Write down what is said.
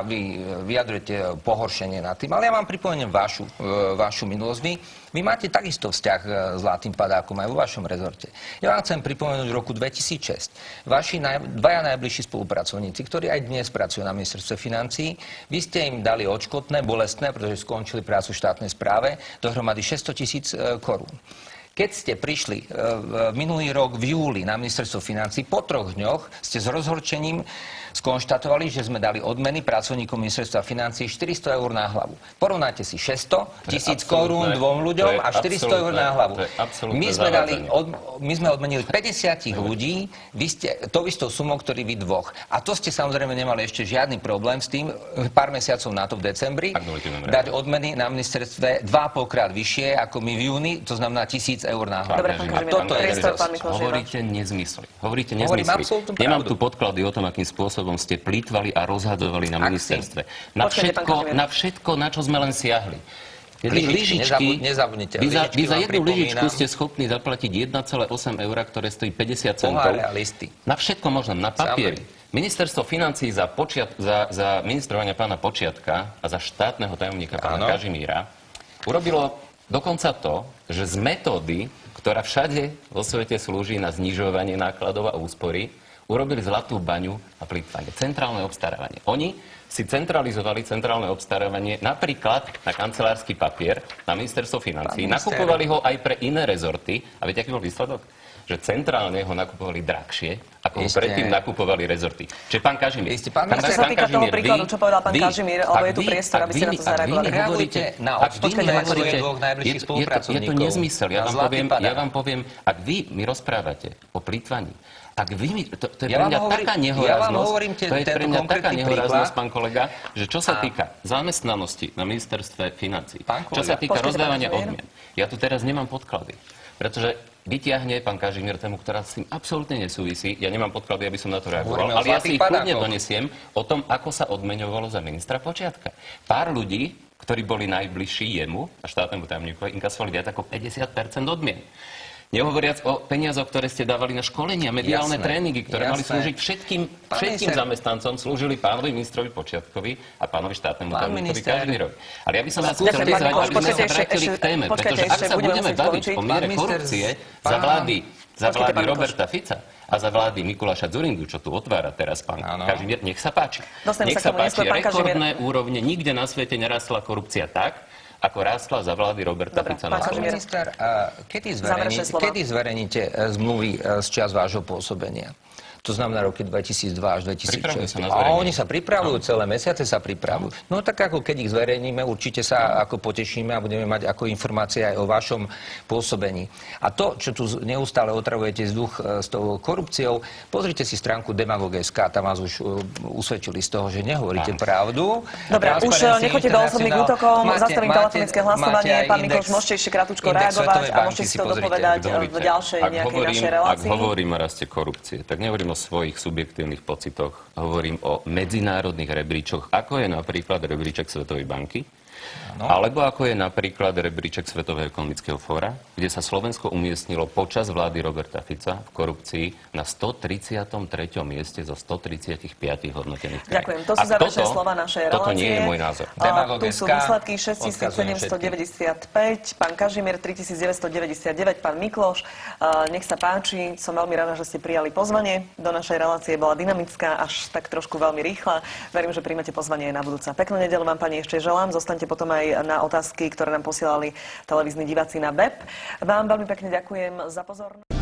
Vy vyjadrujete pohoršenie nad tým, ale ja vám pripomeniem vašu minulosť. Vy máte takisto vzťah s Zlatým padákom aj vo vašom rezorte. Ja vám chcem pripomenúť v roku 2006. Vaši dvaja najbližší spolupracovníci, ktorí aj dnes pracujú na ministerstve financií, vy ste im dali odškodné, bolestné, pretože skončili prácu v štátnej správe, dohromady 600 000 korún. Keď ste prišli minulý rok v júli na ministerstvo financií, po 3 dňoch ste s rozhorčením skonštatovali, že sme dali odmeny pracovníkom ministerstva financií 400 eur na hlavu. Porovnáte si 600 000 korún dvom ľuďom a 400 eur na hlavu. My sme odmenili 50 ľudí, vy ste tou istou sumou, ktorý vy dvoch. A to ste samozrejme nemali ešte žiadny problém s tým, pár mesiacov na to v decembri, dať odmeny na ministerstve 2,5-krát vyššie ako my v júni, to znamená 1000 eur na hlavu. A toto je hovoríte nezmysly. Nemám tu podklady o tom, akým spôsobom ste plýtvali a rozhadzovali na ministerstve. Na všetko, na čo sme len siahli. Nezabudnite. Vy za jednu lyžičku ste schopní zaplatiť 1,8 eur, ktoré stojí 50 centov. Na všetko možno, na papieri. Ministerstvo financií za ministrovania pána Počiatka a za štátneho tajomníka pána Kažimíra urobilo dokonca to, že z metódy, ktorá všade vo svete slúži na znižovanie nákladov a úspory, urobili zlatú baňu a plýtvanie. Centrálne obstarávanie. Oni si centralizovali centrálne obstarávanie napríklad na kancelársky papier, na ministerstvo financií. Nakupovali ho aj pre iné rezorty. A viete, aký bol výsledok? Že centrálne ho nakupovali drahšie, ako ho predtým nakupovali rezorty. Čiže pán Kažimír... Pán Kažimír, toho príkladu, čo povedal pán Kažimír, alebo je tu priestor, aby ste na to zareagovali. Reagujte na odstúpenie dvoch najbližších spolupracovníkov. Je to nezmysel. Ja vám poviem, ak vy mi rozprávate o plýtvaní, ak vy mi... To je pre mňa taká nehoráznosť, pán kolega, že čo sa týka zamestnanosti na ministerstve financií, čo sa týka rozdávania odmien, ja tu teraz nemám podklady. Pretože vytiahne pán Kažimír tému, ktorá s tým absolútne nesúvisí. Ja nemám podklady, aby som na to reagoval, ale ja si ich kľudne donesiem o tom, ako sa odmeňovalo za ministra Počiatka. Pár ľudí, ktorí boli najbližší jemu a štátnemu tajomníkovi, inkasovali viac ako 50% odmien. Nehovoriac o peniazoch, ktoré ste dávali na školenia, mediálne tréningy, ktoré mali slúžiť všetkým zamestnancom, slúžili pánovi ministrovi Počiatkovi a pánovi štátnemu tajomníkovi Kažimírovi. Ale ja by som vás chcel vyzvať, aby sme sa vrátili k téme, pretože ak sa budeme baviť o miere korupcie za vlády Roberta Fica a za vlády Mikuláša Dzurindu, čo tu otvára teraz pán Kažimír, nech sa páči. Nech sa páči, rekordné úrovne, nikde na svete nerastla korupcia tak, ako rástla za vlády Roberta Fica na Slovensku. Minister, kedy zverejníte zmluvy z čias vášho pôsobenia? To znamená roky 2002 až 2006. A oni sa pripravujú, celé mesiace sa pripravujú. No tak ako keď ich zverejníme, určite sa ako potešíme a budeme mať ako informácie aj o vašom pôsobení. A to, čo tu neustále otravujete vzduch s tou korupciou, pozrite si stránku Demagog.sk, tam vás už usvedčili z toho, že nehovoríte pravdu. Dobre, už nechoďte do osobných útokov, zastavím telefonické hlasovanie. Pán Mikloš, môžete ešte krátko reagovať a môžete si to dopovedať v ďalšej nejakej našej relácii. Ak hovorím o raste korupcie, tak nehovorím o svojich subjektívnych pocitoch, hovorím o medzinárodných rebríčoch, ako je napríklad rebríček Svetovej banky, alebo ako je napríklad rebríček Svetového ekonomického fóra, kde sa Slovensko umiestnilo počas vlády Roberta Fica v korupcii na 133. mieste zo 135 hodnotených krajín. Ďakujem, to sú záverečné slova našej relácie. Toto nie je môj názor. Tu sú výsledky 6795, pán Kažimír 3999, pán Mikloš. Nech sa páči, som veľmi rada, že ste prijali pozvanie. Do našej relácie bola dynamická, až tak trošku veľmi rýchla. Verím, že príjmete pozvanie aj na budúca. Peknú nedeľu vám, pani, ešte želám. Zostaňte potom aj na otázky, ktoré nám posielali televízni diváci na web. Vám veľmi pekne ďakujem za pozornosť.